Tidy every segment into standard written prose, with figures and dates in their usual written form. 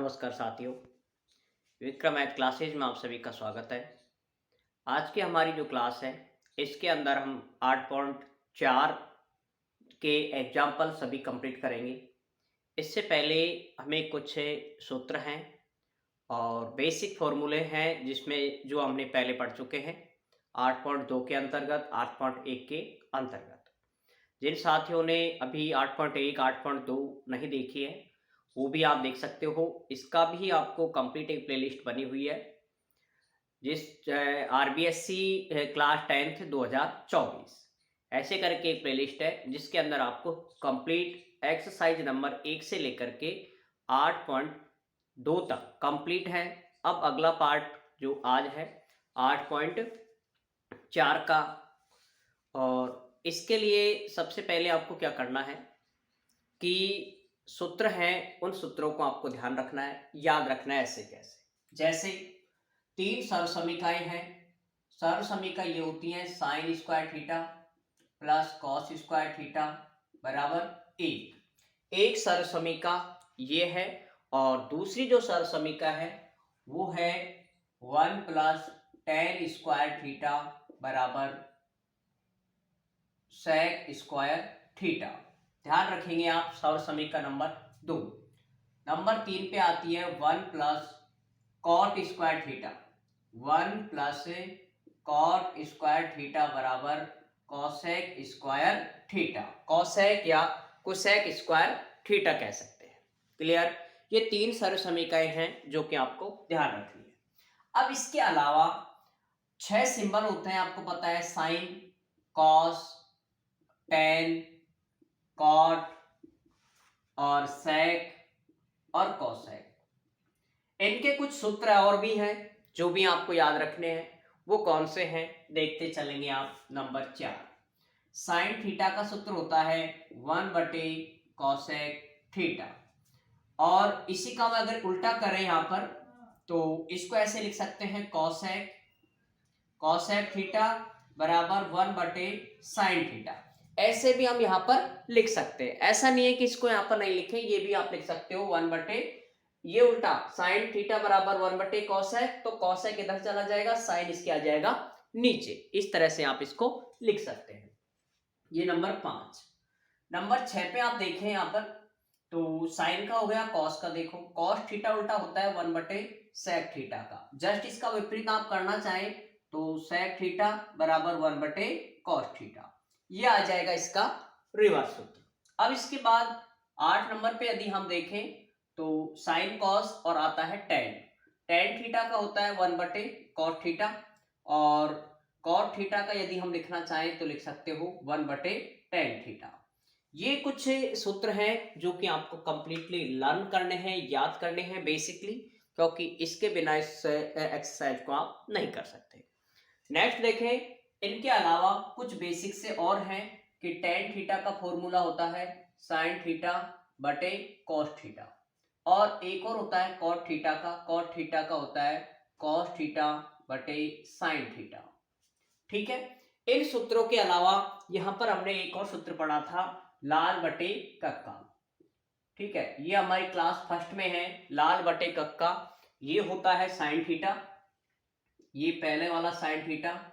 नमस्कार साथियों, Vikram math classes में आप सभी का स्वागत है। आज की हमारी जो क्लास है, इसके अंदर हम 8.4 के एग्जाम्पल सभी कंप्लीट करेंगे। इससे पहले हमें कुछ सूत्र हैं और बेसिक फॉर्मूले हैं जिसमें जो हमने पहले पढ़ चुके हैं 8.2 के अंतर्गत, 8.1 के अंतर्गत। जिन साथियों ने अभी 8.1, 8.2 नहीं देखी है, वो भी आप देख सकते हो। इसका भी आपको कंप्लीट एक प्लेलिस्ट बनी हुई है जिस आरबीएससी क्लास 10th 2024 ऐसे करके एक प्लेलिस्ट है जिसके अंदर आपको कंप्लीट एक्सरसाइज नंबर 1 से लेकर के 8.2 तक कंप्लीट है। अब अगला पार्ट जो आज है 8.4 का, और इसके लिए सबसे पहले आपको क्या करना है कि सूत्र हैं, उन सूत्रों को आपको ध्यान रखना है, याद रखना है। ऐसे कैसे? जैसे 3 सरलसमीकाएं हैं। सरलसमीका ये होती हैं sine square theta plus cos square theta बराबर 1 सरलसमीका ये है, और दूसरी जो सरलसमीका है वो है 1 प्लस टेन स्क्वायर थीटा बराबर सेक स्क्वायर थीटा। ध्यान रखेंगे आप सरलसमीका नंबर 2। नंबर 3 पे आती है 1 plus cot square theta, 1 plus cot square theta बराबर कॉसेक स्क्वायर थीटा। कॉसेक या कोसेक स्क्वायर थीटा कह सकते हैं। क्लियर? ये 3 सरलसमीकाएं हैं जो कि आपको ध्यान रखनी है। अब इसके अलावा 6 सिंबल होते हैं, आपको पता है, साइन, कॉस, टेन, कॉट और सेक और कोसेक। इनके कुछ सूत्र और भी हैं जो भी आपको याद रखने हैं। वो कौन से हैं देखते चलेंगे आप। नंबर 4, साइन थीटा का सूत्र होता है 1/कोसेक थीटा, और इसी का अगर उल्टा करें यहाँ पर तो इसको ऐसे लिख सकते हैं कोसेक थीटा बराबर 1/साइन थीटा। ऐसे भी हम यहाँ पर लिख सकते हैं। ऐसा नहीं है कि इसको यहाँ पर नहीं लिखे, ये भी आप लिख सकते हो 1/, ये उल्टा साइन थीटा बराबर 1/कोसेक, तो कोसेक इधर चला जाएगा, साइन इसके आ जाएगा नीचे। इस तरह से आप इसको लिख सकते हैं। ये नंबर 5। नंबर 6 पे आप देखें यहाँ पर, तो साइन का हो गया, कॉस का देखो, कॉस थीटा उल्टा होता है 1/सेक थीटा का। जस्ट इसका विपरीत आप करना चाहें तो सेक थीटा बराबर 1/कॉस थीटा, ये आ जाएगा इसका रिवर्स सूत्र। अब इसके बाद 8 नंबर पे यदि हम देखें तो साइन कॉस और आता है टेन थीटा का होता है 1/कॉट थीटा, और कॉट थीटा का यदि हम लिखना चाहें तो लिख सकते हो 1/टेन थीटा। ये कुछ सूत्र हैं जो कि आपको कंप्लीटली लर्न करने हैं, याद करने हैं बेसिकली, क्योंकि इसके बिना इस एक्सरसाइज को आप नहीं कर सकते। नेक्स्ट देखें, इनके अलावा कुछ बेसिक से और हैं कि टेन थीटा का फॉर्मूला होता है साइन थीटा बटे कॉस थीटा, और एक और होता है कॉट थीटा का होता है कॉस थीटा बटे साइन थीटा। ठीक है। इन सूत्रों के अलावा यहां पर हमने एक और सूत्र पढ़ा था, लाल बटे कक्का। ठीक है, ये हमारी क्लास फर्स्ट में है। लाल बटे कक्का ये होता है साइन थीटा, ये पहले वाला साइन थीटा,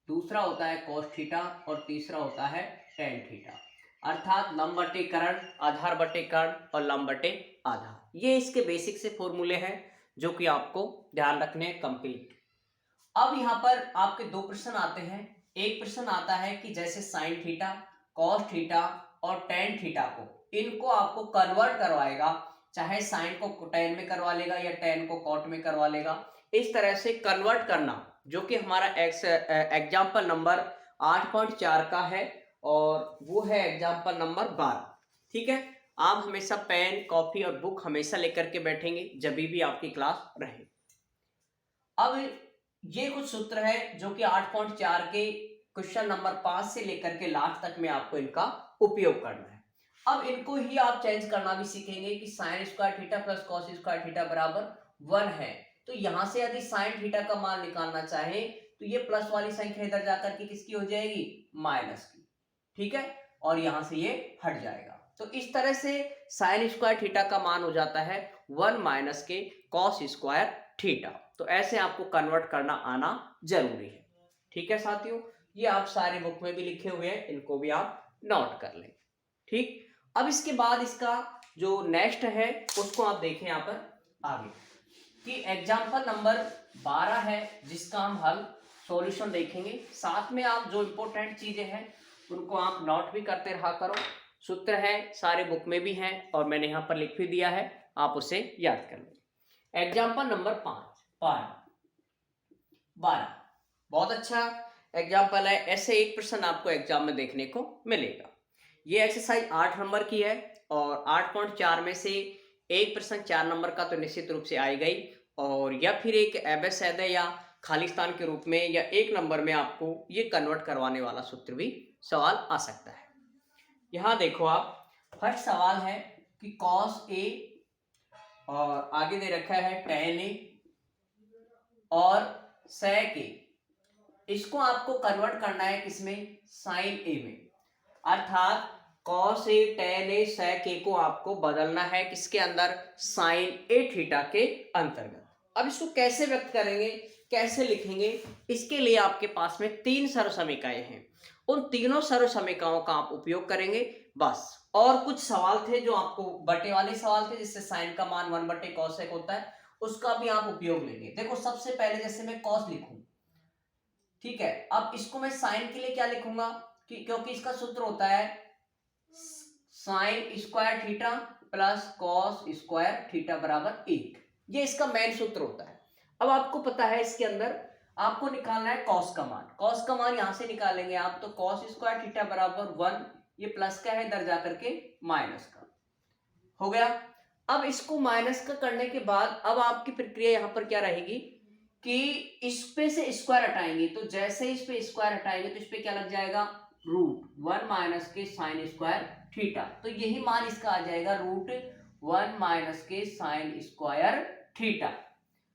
दूसरा होता है कोस थीटा, और तीसरा होता है टेन थीटा। अर्थात लंब बटे कर्ण, आधार बटे कर्ण और लंब बटे आधार। ये इसके बेसिक से फॉर्मूले हैं जो कि आपको ध्यान रखने हैं कंप्लीट। अब यहाँ पर आपके दो प्रश्न आते हैं। एक प्रश्न आता है कि जैसे साइन थीटा, कॉस थीटा और टेन थीटा को, इनको आपको कन्वर्ट करवाएगा, चाहे साइन को टेन में करवा लेगा या टेन को कॉट में करवा लेगा। इस तरह से कन्वर्ट करना, जो कि हमारा एग्जाम्पल नंबर 8.4 का है, और वो है एग्जाम्पल नंबर 12। ठीक है, आप हमेशा पेन, कॉपी और बुक हमेशा लेकर के बैठेंगे जब भी आपकी क्लास रहे। अब ये कुछ सूत्र है जो कि 8.4 के क्वेश्चन नंबर 5 से लेकर के लास्ट तक में आपको इनका उपयोग करना है। अब इनको ही आप चेंज करना भी सीखेंगे कि sine square theta plus cos square theta बराबर 1 है, तो यहां से यदि साइन थीटा का मान निकालना चाहे तो ये प्लस वाली संख्या इधर जाकर के किसकी हो जाएगी, माइनस की। ठीक है, और यहां से ये हट जाएगा। तो इस तरह से साइन स्क्वायर थीटा का मान हो जाता है 1 माइनस के कॉस स्क्वायर थीटा। तो ऐसे आपको कन्वर्ट करना आना जरूरी है। ठीक है साथियों, ये आप सारे बुक में भी लिखे हुए हैं, इनको भी आप नोट कर लें। ठीक, अब इसके बाद इसका जो नेक्स्ट है उसको आप देखें यहाँ पर आगे कि एग्जाम्पल नंबर 12 है जिसका हम हल सॉल्यूशन देखेंगे। साथ में आप जो इम्पोर्टेंट चीजें हैं उनको आप नोट भी करते रहा करो। सूत्र है सारे बुक में भी हैं और मैंने यहाँ पर लिख भी दिया है, आप उसे याद कर लें। एग्जाम्पल नंबर 12 बहुत अच्छा एग्जाम्पल है। ऐसे एक प्रश्न आपको एग्जाम में देखने को मिलेगा। ये एक्सरसाइज 8 नंबर की है और 8.4 में से एक प्रश्न 4 नंबर का तो निश्चित रूप से आएगा ही, और या फिर एक एबेसैद या खालिस्तान के रूप में या 1 नंबर में आपको ये कन्वर्ट करवाने वाला सूत्र भी सवाल आ सकता है। यहाँ देखो आप, फर्स्ट सवाल है कि कॉस ए और आगे दे रखा है tan ए और sec ए, इसको आपको कन्वर्ट करना है किसमें, sin ए में। अर्थात cos ए tan ए sec ए को आपको बदलना है किसके अंदर, sin ए थीटा के अंतर्गत। अब इसको कैसे व्यक्त करेंगे, कैसे लिखेंगे, इसके लिए आपके पास में 3 सरल समीकरण हैं। उन तीनों सरल समीकरणों का आप उपयोग करेंगे बस। और कुछ सवाल थे जो आपको बटे वाले सवाल थे जिससे साइन का मान 1 बटे cos एक होता है, उसका भी आप उपयोग लेंगे। देखो सबसे पहले जैसे मैं cos लिखूं, ठीक है, अब इसको मैं साइन के लिए क्या लिखूंगा क्योंकि इसका सूत्र होता है sine square theta plus cos square theta बराबर 1। ये इसका मेन सूत्र होता है। अब आपको पता है इसके अंदर आपको निकालना है कॉस का मान। कॉस का मान यहां से निकालेंगे आप, तो कॉस स्क्वायर थीटा बराबर 1, ये प्लस का है इधर जाकर के माइनस का हो गया। अब इसको माइनस का करने के बाद अब आपकी प्रक्रिया यहां पर क्या रहेगी कि इस पे से स्क्वायर हटाएंगे, तो जैसे इस पे स्क्वायर हटाएंगे तो इस पे क्या लग जाएगा, √1 माइनस के साइन स्क्वायर थीटा। तो यही मान इसका आ जाएगा √1 माइनस के साइन स्क्वायर थीटा,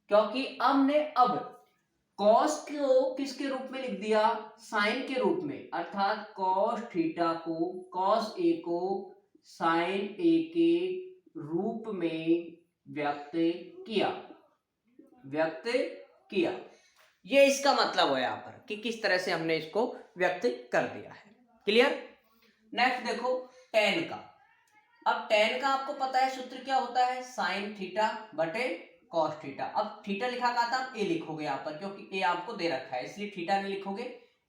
क्योंकि हमने अब कॉस को किसके रूप में लिख दिया, साइन के रूप में। अर्थात कॉस थीटा को, कॉस ए को साइन ए के रूप में व्यक्त किया। ये इसका मतलब है यहाँ पर कि किस तरह से हमने इसको व्यक्त कर दिया है। क्लियर। नेक्स्ट देखो tan का। अब tan का आपको पता है सूत्र क्या होता है, साइन थीटा बटे कॉस थीटा। अब थीटा लिखा का था, ए लिखोगे यहाँ पर क्योंकि ए आपको दे रखा है, इसलिए थीटा नहीं लिखोगे,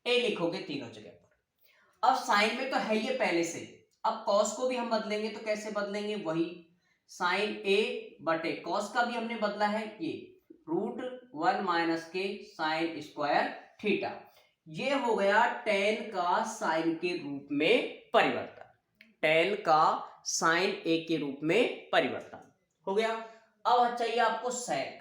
ए लिखोगे तीनों जगह पर। अब साइन में तो है ये पहले से, अब कॉस को भी हम बदलेंगे तो कैसे बदलेंगे, वही साइन ए बटे कॉस का भी हमने बदला है, ये √1 माइनस के साइन स्क्वायर थीटा। ये हो गया tan का साइन के रूप में परिवर्तन, tan का साइन ए के रूप में परिवर्तन हो गया। अब चाहिए आपको sec।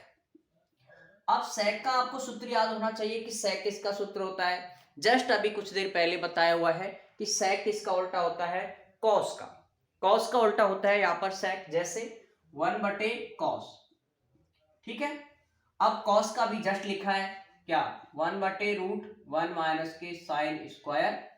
अब sec का आपको सूत्र याद होना चाहिए कि sec किसका सूत्र होता है, जस्ट अभी कुछ देर पहले बताया हुआ है कि sec किसका उल्टा होता है, cos का। cos का उल्टा होता है यहाँ पर sec, जैसे 1 बटे cos। ठीक है, अब cos का भी जस्ट लिखा है क्या, 1 बटे √1 माइनस के साइन स्क्वायर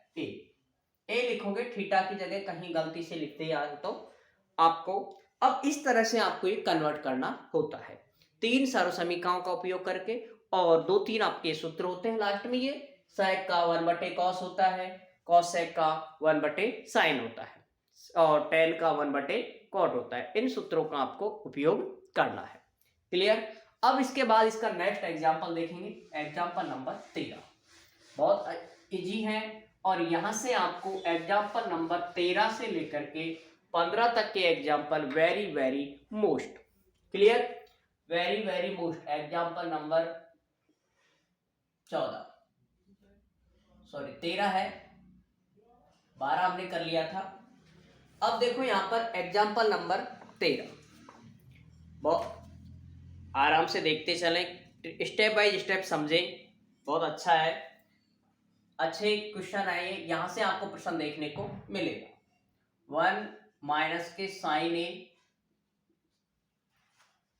ए लिखोगे, थीटा की जगह कहीं गलती से लिखते यार तो आपको। अब इस तरह से आपको ये कन्वर्ट करना होता है 3 सरल समीकरणों का उपयोग करके, और 2-3 आपके सूत्र होते हैं लास्ट में। ये sec का 1 बटे cos होता है, cos sec का 1 बटे sin होता है, और tan का 1 बटे cot होता है। इन सूत्रों का आपको उपयोग करना है। क्लियर। अब इसके बाद इसका नेक्स्ट एग्जाम्पल देखेंगे, एग्जाम्पल नंबर 13। बहुत इजी है, और यहां से आपको एग्जाम्पल नंबर 13 से लेकर के 15 तक के example very most clear, very most. Example number 13 है, 12 हमने कर लिया था। अब देखो यहाँ पर एग्जाम्पल नंबर 13, बहुत आराम से देखते चलें, स्टेप बाय स्टेप समझें, बहुत अच्छा है। अच्छे क्वेश्चन आए, यहाँ से आपको प्रश्न देखने को मिलेगा। 1 माइनस के साइन ए,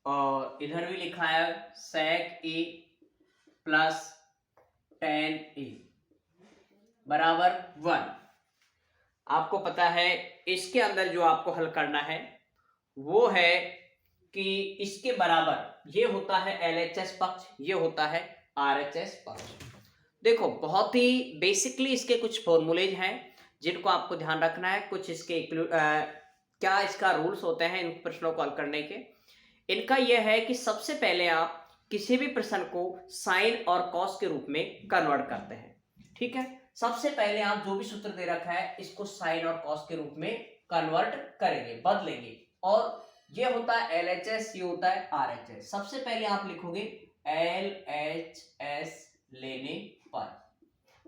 और इधर भी लिखा है sec ए प्लस tan ए बराबर 1। आपको पता है इसके अंदर जो आपको हल करना है वो है कि इसके बराबर ये होता है LHS पक्ष, ये होता है RHS पक्ष। देखो बहुत ही बेसिकली इसके कुछ फॉर्मूलेज हैं जिनको आपको ध्यान रखना है, कुछ इसके क्या इसका रूल्स होते हैं इन प्रश्नों को हल करने के। इनका यह है कि सबसे पहले आप किसी भी प्रश्न को साइन और कॉस के रूप में कन्वर्ट करते हैं, ठीक है। सबसे पहले आप जो भी सूत्र दे रखा है इसको साइन और कॉस के रूप में कन्वर्ट करेंगे, बदलेंगे, और ये होता है LHS, ये होता है RHS। सबसे पहले आप लिखोगे LHS लेने पर,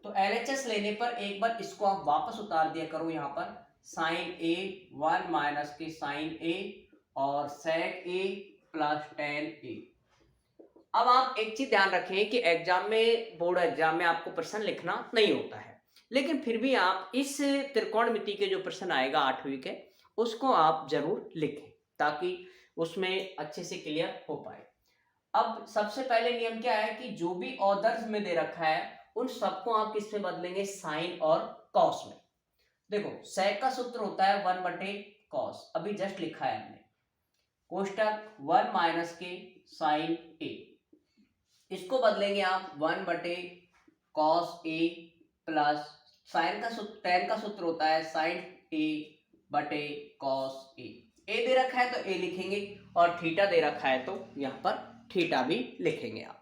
तो LHS लेने पर एक बार इसको आप वापस उतार दिया करो यहाँ पर, साइन A 1 माइनस के साइन A और सेक A प्लस टेन A। अब आप एक चीज ध्यान रखें कि एग्जाम में, बोर्ड एग्जाम में आपको प्रश्न लिखना नहीं होता है, लेकिन फिर भी आप इस त्रिकोणमिति के जो प्रश्न आएगा 8वीं के, उसको आप जरूर लिखें ताकि उसमें अच्छे से क्लियर हो पाए। अब सबसे पहले नियम क्या है कि जो भी ऑर्डर्स में दे रखा है उन सबको आप किस में बदलेंगे, साइन और कॉस में। देखो सेक का सूत्र होता है 1 बटे कॉस, अभी जस्ट लिखा है हमने, कोष्टक 1 माइनस के साइन A, इसको बदलेंगे आप 1 बटे कॉस A प्लस साइन का सूत्र, टेन का सूत्र होता है साइन A बटे कॉस A। A दे रखा है तो A लिखेंगे और थीटा दे रखा है तो यहाँ पर थीटा भी लिखेंगे आप।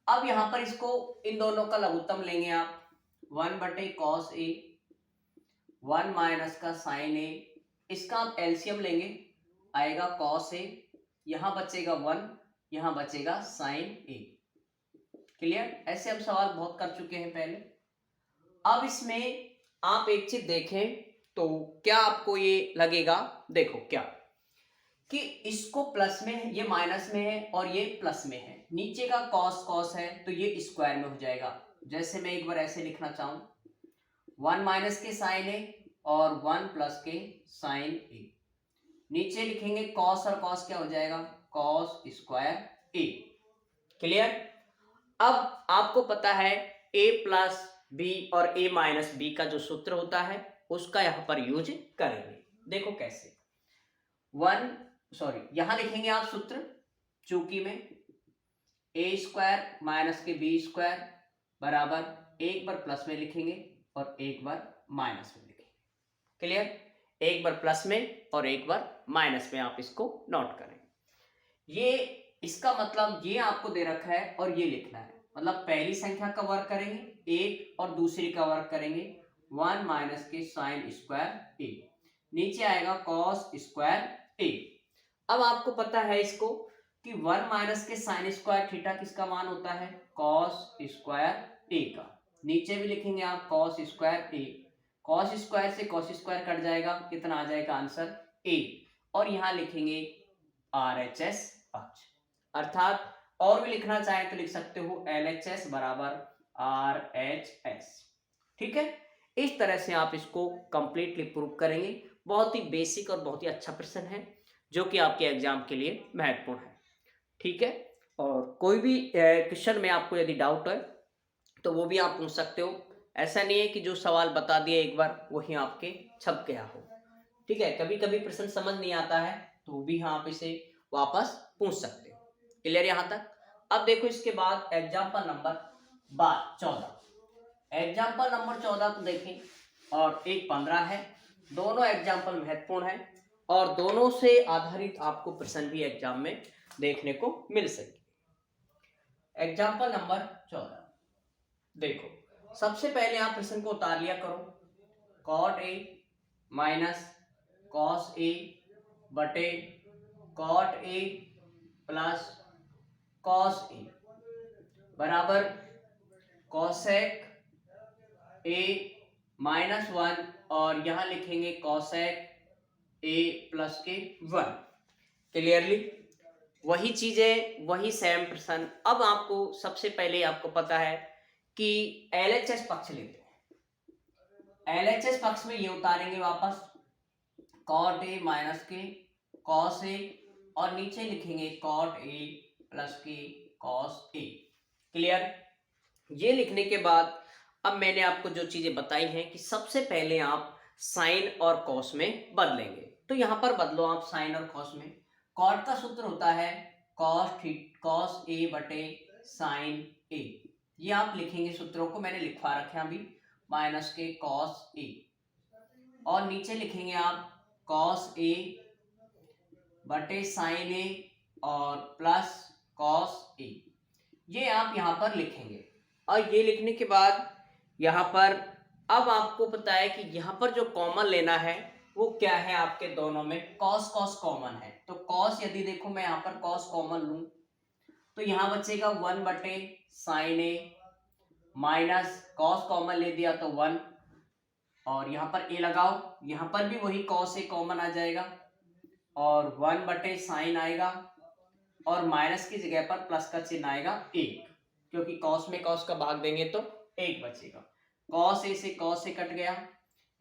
अब यहाँ पर इसको इन दोनों का लघुत्तम लेंगे आप, 1 बटे कॉस A 1 माइनस का साइन A, इसका आप एलसीएम लेंगे, आएगा कॉस A, यहाँ बचेगा 1, यहाँ बचेगा साइन A। क्लियर? ऐसे हम सवाल बहुत कर चुके हैं पहले। अब इसमें आप एक चीज देखें तो क्या आपको ये लगेगा, देखो क्या कि इसको प्लस में है, ये माइनस में है और ये प्लस में है, नीचे का कॉस कॉस है तो ये स्क्वायर में हो जाएगा। जैसे मैं एक बार ऐसे लिखना चाहूं, 1 माइनस के साइन A और 1 प्लस के साइन A, नीचे लिखेंगे कॉस और कॉस क्या हो जाएगा, कॉस स्क्वायर A। क्लियर? अब आपको पता है A प्लस B और A माइनस B का जो सूत्र होता है उसका यहां पर यूज करेंगे। देखो कैसे, यहां लिखेंगे आप सूत्र चूंकि में A स्क्वायर माइनस के B स्क्वायर बराबर, एक बार प्लस में लिखेंगे और एक बार माइनस में लिखेंगे। क्लियर? एक बार प्लस में और एक बार माइनस में, आप इसको नोट करें। ये इसका मतलब ये आपको दे रखा है और ये लिखना है, मतलब पहली संख्या का वर्ग करेंगे 1 और दूसरी का वर्ग करेंगे 1 माइनस के साइन स्क्वायर A, नीचे आएगा कॉस स्क्वायर A। अब आपको पता है इसको कि 1 माइनस के साइन स्क्वायर थीटा किसका मान होता है, कॉस स्क्वायर A का, नीचे भी लिखेंगे आप cos square A, cos square से कॉस स्क्वायर कट जाएगा, कितना आ जाएगा आंसर A, और यहाँ लिखेंगे RHS पक्ष, अर्थात और भी लिखना चाहे तो लिख सकते हो LHS बराबर RHS। ठीक है, इस तरह से आप इसको कंप्लीटली प्रूव करेंगे। बहुत ही बेसिक और बहुत ही अच्छा प्रश्न है जो कि आपके एग्जाम के लिए महत्वपूर्ण है। ठीक है, और कोई भी क्वेश्चन में आपको यदि डाउट है तो वो भी आप पूछ सकते हो। ऐसा नहीं है कि जो सवाल बता दिया एक बार वही आपके छप गया हो। ठीक है, कभी कभी प्रश्न समझ नहीं आता है तो भी आप इसे वापस पूछ सकते हो। क्लियर यहाँ तक? अब देखो इसके बाद एग्जाम्पल नंबर 14, एग्जाम्पल नंबर 14 को देखें और एक 15 है। दोनों एग्जाम्पल महत्वपूर्ण है और दोनों से आधारित आपको प्रश्न भी एग्जाम में देखने को मिल सके। एग्जाम्पल नंबर 14 देखो, सबसे पहले आप प्रश्न को उतार लिया करो, cot A minus cos A बटे cot A plus cos A बराबर कॉसेक A माइनस 1 और यहां लिखेंगे कॉसेक A प्लस के 1। क्लियरली वही चीजें, वही सेम प्रश्न। अब आपको सबसे पहले आपको पता है कि LHS पक्ष लेते हैं। LHS पक्ष में ये उतारेंगे वापस कॉट A माइनस के कॉस A और नीचे लिखेंगे कॉट A प्लस के कॉस A। क्लियर? ये लिखने के बाद अब मैंने आपको जो चीजें बताई हैं कि सबसे पहले आप साइन और कॉस में बदलेंगे, तो यहां पर बदलो आप साइन और कॉस में। कॉट का सूत्र होता है कॉस ए बटे साइन ए। ये आप लिखेंगे, सूत्रों को मैंने लिखवा रखे हैं अभी, माइनस के कॉस ए, और नीचे लिखेंगे आप कॉस ए बटे साइन ए और प्लस कॉस ए। ये आप यहाँ पर लिखेंगे, और ये लिखने के बाद यहाँ पर अब आपको पता है कि यहाँ पर जो कॉमन लेना है वो क्या है, आपके दोनों में कॉस कॉस कॉमन है। तो कॉस यदि देखो मैं यहाँ पर कॉस कॉमन लूं तो यहाँ बचेगा 1 बटे साइन ए, माइनस कॉस कॉमन ले दिया तो 1, और यहाँ पर ए लगाओ, यहाँ पर भी वही कॉस ए कॉमन आ जाएगा और 1 बटे साइन आएगा, और माइनस की जगह पर प्लस का चिन्ह आएगा 1, क्योंकि कॉस में कॉस का भाग देंगे तो 1 बचेगा। कॉस ए से कॉस ए कट गया,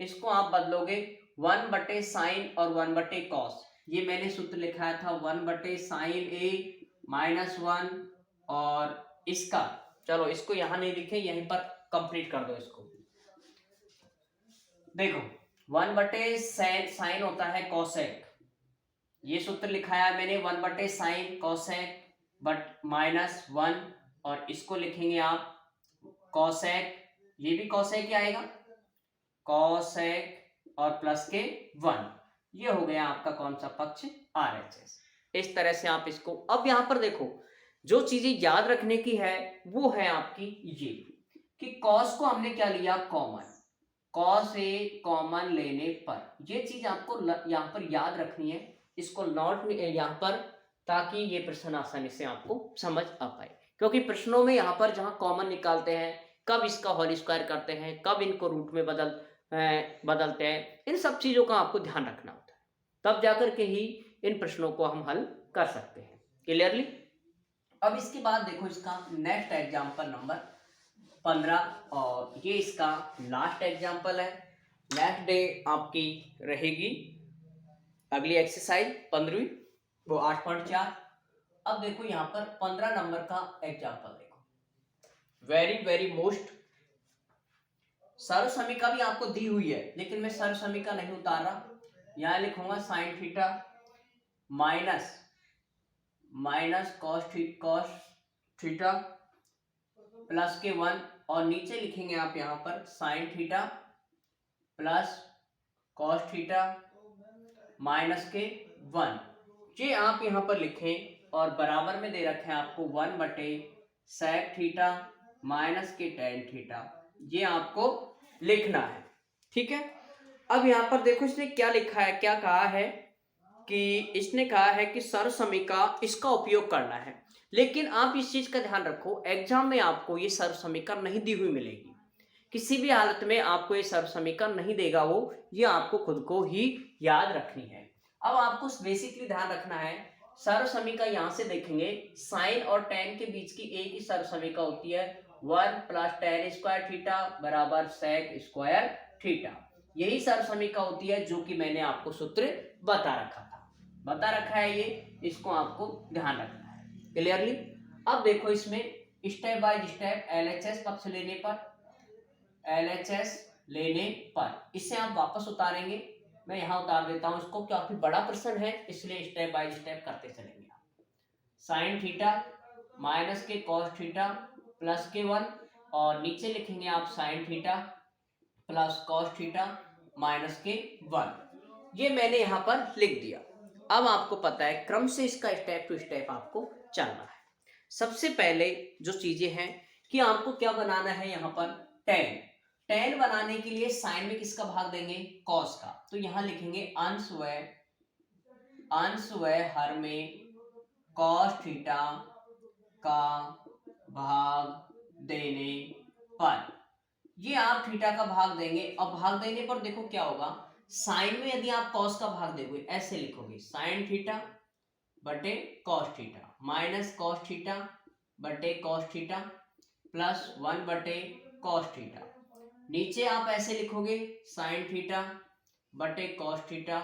इसको आप बदलोगे 1 बटे साइन और 1 बटे कॉस। ये मैंने सूत्र लिखाया था 1 बटे साइन ए माइनस 1, और इसका चलो इसको यहां नहीं लिखे, यहीं पर कंप्लीट कर दो इसको। देखो 1 बटे साइन होता है कॉसेक, ये सूत्र लिखाया मैंने 1 बटे साइन कॉसेक बट माइनस 1, और इसको लिखेंगे आप कॉसेक, ये भी कॉसेक ही आएगा, कॉसेक और प्लस के 1। ये हो गया आपका कौन सा पक्ष, RHS। इस तरह से आप इसको, अब यहां पर देखो जो चीजें याद रखने की है वो है आपकी ये कि कॉस को हमने क्या लिया कॉमन, कॉस ए कॉमन लेने पर ये चीज आपको यहाँ पर याद रखनी है, इसको नोट यहाँ पर, ताकि ये प्रश्न आसानी से आपको समझ आ पाए। क्योंकि प्रश्नों में यहाँ पर जहाँ कॉमन निकालते हैं, कब इसका होल स्क्वायर करते हैं, कब इनको रूट में बदलते हैं, इन सब चीजों का आपको ध्यान रखना होता है, तब जाकर के ही इन प्रश्नों को हम हल कर सकते हैं क्लियरली। अब इसके बाद देखो इसका नेक्स्ट एग्जाम्पल नंबर 15, और ये इसका लास्ट एग्जाम्पल है। नेक्स्ट डे आपकी रहेगी अगली एक्सरसाइज 15वीं, वो 8.4। अब देखो यहाँ पर 15 नंबर का एग्जाम्पल देखो, वेरी वेरी मोस्ट। सर्व समीका भी आपको दी हुई है, लेकिन मैं सर्व समीका नहीं उतार रहा, यहाँ लिखूंगा sine theta minus cos theta plus के 1, और नीचे लिखेंगे आप यहाँ पर sine theta plus cos theta minus के 1। ये आप यहाँ पर लिखें, और बराबर में दे रखे हैं आपको 1 बटे सेक थीटा माइनस के टेन थीटा, ये आपको लिखना है, ठीक है। अब यहाँ पर देखो इसने क्या लिखा है, क्या कहा है कि इसने कहा है कि सर्व समीका इसका उपयोग करना है, लेकिन आप इस चीज का ध्यान रखो एग्जाम में आपको ये सर्व समीका नहीं दी हुई मिलेगी, किसी भी हालत में आपको ये सर्व समीका नहीं देगा वो, ये आपको खुद को ही याद रखनी है। अब आपको बेसिकली ध्यान रखना है, सर्व समीका यहाँ से देखेंगे साइन और टेन के बीच की एक ही सर्व समीका होती है, 1 प्लस टेन स्क्वायर थीटा बराबर सेक स्क्वायर थीटा। यही सर्व समीका होती है जो कि मैंने आपको सूत्र बता रखा है ये, इसको आपको ध्यान रखना है क्लियरली। अब देखो इसमें स्टेप बाय स्टेप LHS पक्ष लेने पर इससे आप वापस उतारेंगे, मैं यहाँ उतार देता हूँ इसको क्योंकि बड़ा प्रश्न है, इसलिए स्टेप बाय स्टेप करते चलेंगे। साइन थीटा माइनस के कॉस थीटा प्लस के 1, और नीचे लिखेंगे आप sine theta plus cos theta minus के 1। ये मैंने यहाँ पर लिख दिया। अब आपको पता है क्रम से इसका स्टेप टू स्टेप आपको चलना है। सबसे पहले जो चीजें हैं कि आपको क्या बनाना है, यहाँ पर टेन बनाने के लिए साइन में किसका भाग देंगे, कॉस का, तो यहाँ लिखेंगे अंश व हर में कॉस थीटा का भाग देने पर, ये आप थीटा का भाग देंगे, और भाग देने पर देखो क्या होगा, साइन में यदि आप कॉस का भाग दोगे ऐसे लिखोगे साइन थीटा बटे cos theta minus cos theta बटे कॉस थीटा प्लस 1 बटे कॉस थीटा, नीचे आप ऐसे लिखोगे साइन थीटा बटे कॉस थीटा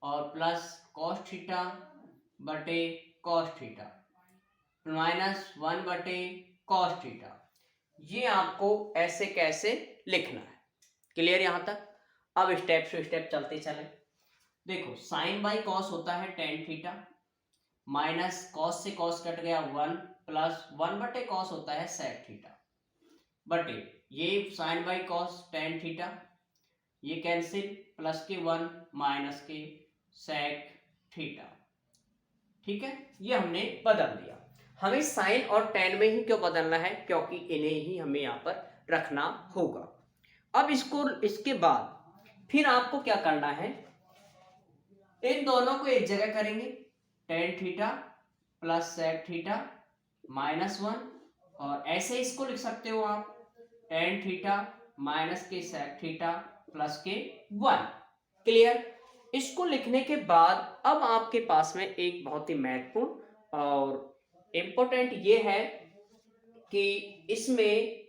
और प्लस कॉस थीटा बटे कॉस थीटा माइनस 1 बटे कॉस थीटा। ये आपको ऐसे कैसे लिखना है, क्लियर यहां तक। अब स्टेप टू स्टेप चलते चले। देखो साइन बाई कॉस होता है टेन थीटा, माइनस कॉस से कॉस कट गया 1 प्लस 1 बटे कॉस होता है सेक थीटा बटे ये sine by cos tan theta, ये कैंसिल प्लस के 1 माइनस के सेक थीटा। ठीक है, ये हमने बदल दिया। हमें साइन और टेन में ही क्यों बदलना है, क्योंकि इन्हें ही हमें यहाँ पर रखना होगा। अब इसके बाद फिर आपको क्या करना है, इन दोनों को एक जगह करेंगे, tan theta plus sec theta minus 1, और ऐसे इसको लिख सकते हो आप टेन थीटा माइनस के सेक थीटा प्लस के 1। क्लियर। इसको लिखने के बाद अब आपके पास में एक बहुत ही महत्वपूर्ण और इम्पोर्टेंट ये है कि इसमें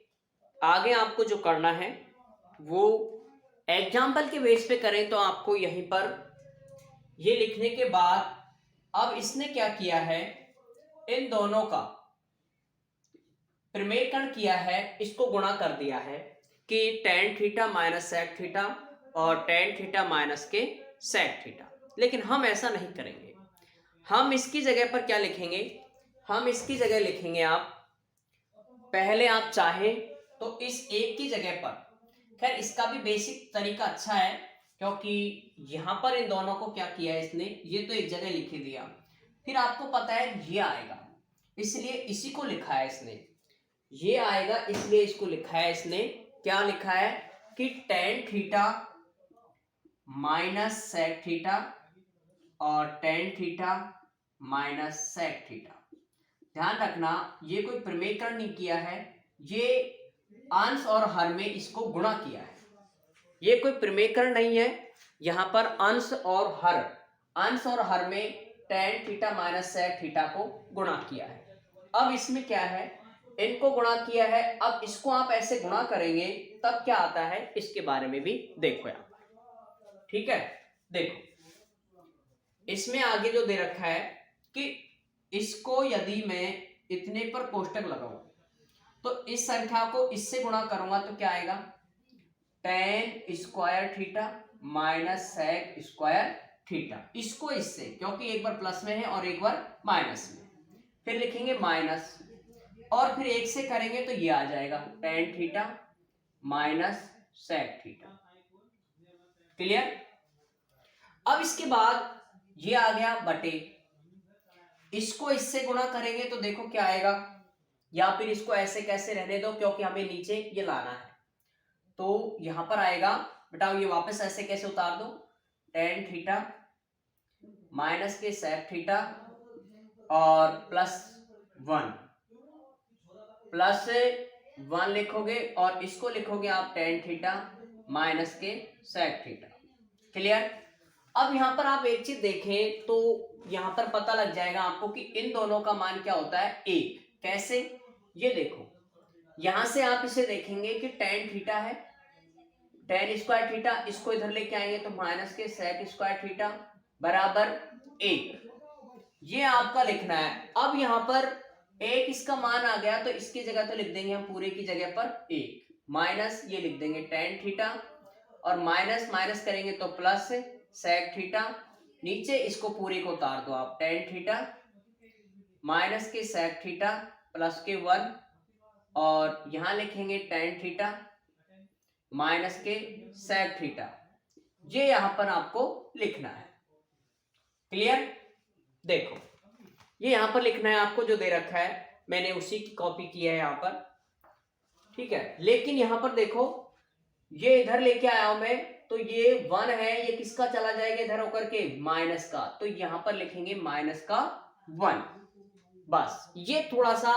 आगे आपको जो करना है वो एग्जाम्पल के बेस पे करें। तो आपको यहीं पर ये लिखने के बाद अब इसने क्या किया है, इन दोनों का प्रमेयकरण किया है, इसको गुणा कर दिया है कि tan theta minus sec theta और टेन थीटा माइनस के सेक थीटा। लेकिन हम ऐसा नहीं करेंगे, हम इसकी जगह पर क्या लिखेंगे, हम इसकी जगह लिखेंगे आप पहले आप चाहें तो इस एक की जगह पर, खैर इसका भी बेसिक तरीका अच्छा है क्योंकि यहां पर इन दोनों को क्या किया है इसने, ये तो एक जगह लिख दिया, फिर आपको पता है ये आएगा इसलिए इसी को लिखा है इसने, ये आएगा इसलिए इसको लिखा है इसने। क्या लिखा है कि tan theta minus sec theta और tan theta minus sec theta. ध्यान रखना ये कोई प्रमेयकरण नहीं किया है, ये अंश और हर में इसको गुणा किया है, ये कोई प्रमेयकरण नहीं है। यहां पर अंश और हर में tan theta minus sec theta को गुणा किया है। अब इसमें क्या है, इनको गुणा किया है, अब इसको आप ऐसे गुणा करेंगे तब क्या आता है इसके बारे में भी देखो यहाँ पर। ठीक है, देखो इसमें आगे जो दे रखा है कि इसको यदि मैं इतने पर कोष्टक लगाऊं तो इस संख्या को इससे गुणा करूंगा तो क्या आएगा, tan square theta minus sec square theta, इसको इससे, क्योंकि एक बार प्लस में है और एक बार माइनस में, फिर लिखेंगे माइनस और फिर एक से करेंगे तो ये आ जाएगा tan theta minus sec theta. Clear. अब इसके बाद ये आ गया बटे, इसको इससे गुणा करेंगे तो देखो क्या आएगा, या फिर इसको ऐसे कैसे रहने दो क्योंकि हमें नीचे ये लाना है, तो यहां पर आएगा, बताओ ये वापस ऐसे कैसे उतार दो, टेन थीटा माइनस के सेक थीटा और प्लस 1 लिखोगे और इसको लिखोगे आप टेन थीटा माइनस के सेक थीटा। क्लियर। अब यहां पर आप एक चीज देखें तो यहां पर पता लग जाएगा आपको कि इन दोनों का मान क्या होता है, एक। कैसे, ये देखो यहां से आप इसे देखेंगे कि टेन थीटा है, टेन स्क्वायर थीटा, इसको इधर लेके आएंगे तो माइनस के सेक स्क्वायर थीटा बराबर एक, ये आपका लिखना है। अब यहां पर एक इसका मान आ गया तो इसकी जगह तो लिख देंगे हम पूरे की जगह पर एक, माइनस ये लिख देंगे टेन थीटा और माइनस माइनस करेंगे तो प्लस सेक थीटा, नीचे इसको पूरे को उतार दो आप, टेन थीटा माइनस के सेक थीटा प्लस के 1 और यहां लिखेंगे टेन थीटा माइनस के सेक थीटा, ये यहां पर आपको लिखना है। क्लियर। देखो ये यहां पर लिखना है आपको, जो दे रखा है मैंने उसी की कॉपी की है यहां पर। ठीक है, लेकिन यहां पर देखो ये इधर लेके आया हूं मैं, तो ये 1 है, ये किसका चला जाएगा इधर होकर के, माइनस का, तो यहां पर लिखेंगे माइनस का 1। बस ये थोड़ा सा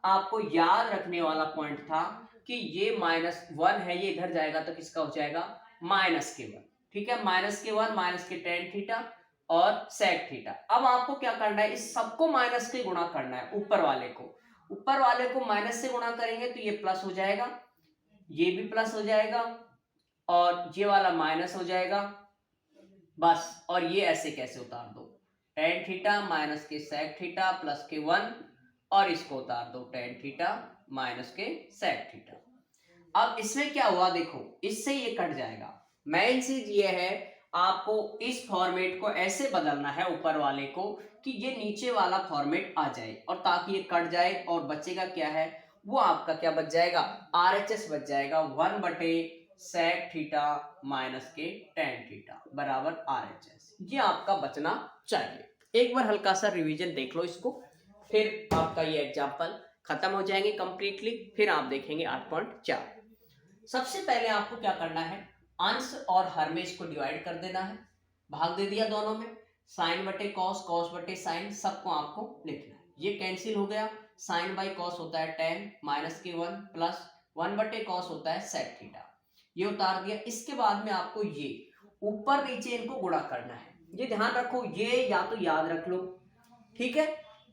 आपको याद रखने वाला पॉइंट था कि ये -1 है, ये इधर जाएगा तो किसका हो जाएगा, माइनस के 1। ठीक है, माइनस के 1 माइनस के टेन थीटा और सेक थीटा। अब आपको क्या करना है, इस सबको माइनस से गुणा करना है, ऊपर वाले को माइनस से गुणा करेंगे तो ये प्लस हो जाएगा, ये भी प्लस हो जाएगा और ये वाला माइनस हो जाएगा बस। और ये ऐसे कैसे उतार दो, टेन थीटा माइनस के सेक थीटा प्लस के 1 और इसको उतार दो टेन थीटा माइनस के सेक थीटा। अब इसमें क्या हुआ देखो, इससे ये कट जाएगा, मेन चीज ये है आपको इस फॉर्मेट को ऐसे बदलना है ऊपर वाले को कि ये नीचे वाला फॉर्मेट आ जाए, और ताकि ये कट जाए और बचेगा क्या है, वो आपका क्या बच जाएगा, RHS बच जाएगा 1/sec थीटा माइनस के tan थीटा बराबर RHS। ये आपका बचना चाहिए। एक बार हल्का सा रिवीजन देख लो इसको, फिर आपका ये एग्जाम्पल खत्म हो जाएंगे कंप्लीटली। फिर आप देखेंगे 8.4। सबसे पहले आपको क्या करना है, अंश और हर में इसको डिवाइड कर देना है, भाग दे दिया दोनों में, साइन बटे कॉस, कॉस बटे साइन, सबको आपको लिखना है। ये कैंसिल हो गया, साइन बाई कॉस होता है tan माइनस के 1 प्लस 1/cos होता है sec थीटा, ये उतार दिया। इसके बाद में आपको ये ऊपर नीचे इनको गुणा करना है। ये ध्यान रखो, ये या तो याद रख लो, ठीक है,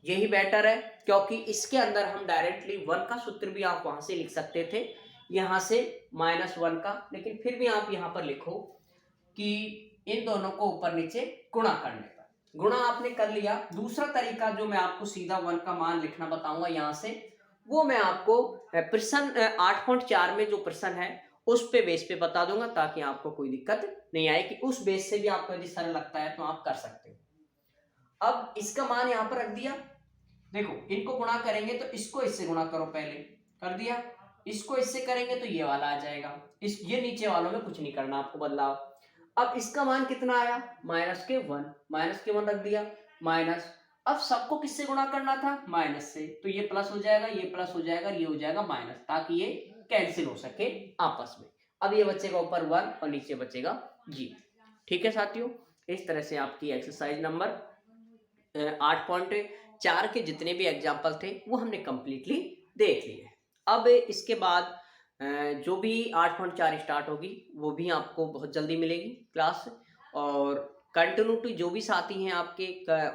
यही बेटर है, क्योंकि इसके अंदर हम डायरेक्टली 1 का सूत्र भी आप वहां से लिख सकते थे, यहां से -1 का, लेकिन फिर भी आप यहां पर लिखो कि इन दोनों को ऊपर नीचे गुणा करने पर। गुणा आपने कर लिया। दूसरा तरीका जो मैं आपको सीधा 1 का मान लिखना बताऊंगा यहां से, वो मैं आपको प्रश्न 8.4 में जो प्रश्न है उस पे बेस पे बता दूंगा, ताकि आपको कोई दिक्कत नहीं आए, कि उस बेस से भी आपको यदि सरल लगता है तो आप कर सकते हो। अब इसका मान यहां पर रख दिया, देखो इनको गुणा करेंगे तो इसको इससे गुणा करो, पहले कर दिया, इसको इससे करेंगे तो ये वाला आ जाएगा, ये नीचे वालों में कुछ नहीं करना आपको बदलाव। अब इसका मान कितना आया, -1 रख दिया, माइनस, अब सबको किससे गुणा करना था, माइनस से, तो ये प्लस हो जाएगा, ये प्लस हो जाएगा, ये हो जाएगा माइनस, ताकि ये कैंसिल हो सके आपस में। अब ये बचेगा ऊपर 1 और नीचे बचेगा ये। ठीक है साथियों, इस तरह से आपकी एक्सरसाइज नंबर 8.4 के जितने भी एग्जाम्पल थे वो हमने कंप्लीटली देख लिए। अब इसके बाद जो भी 8.4 स्टार्ट होगी वो भी आपको बहुत जल्दी मिलेगी क्लास, और कंटिन्यूटी जो भी साथी हैं आपके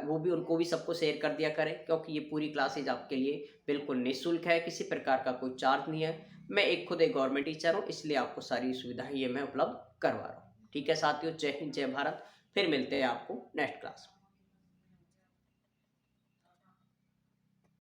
वो भी, उनको भी सबको शेयर कर दिया करें, क्योंकि ये पूरी क्लासेज आपके लिए बिल्कुल निःशुल्क है, किसी प्रकार का कोई चार्ज नहीं है। मैं खुद एक गवर्नमेंट टीचर हूँ, इसलिए आपको सारी सुविधाएं ये मैं उपलब्ध करवा रहा हूँ। ठीक है साथियों, जय हिंद जय भारत। फिर मिलते हैं आपको नेक्स्ट क्लास में।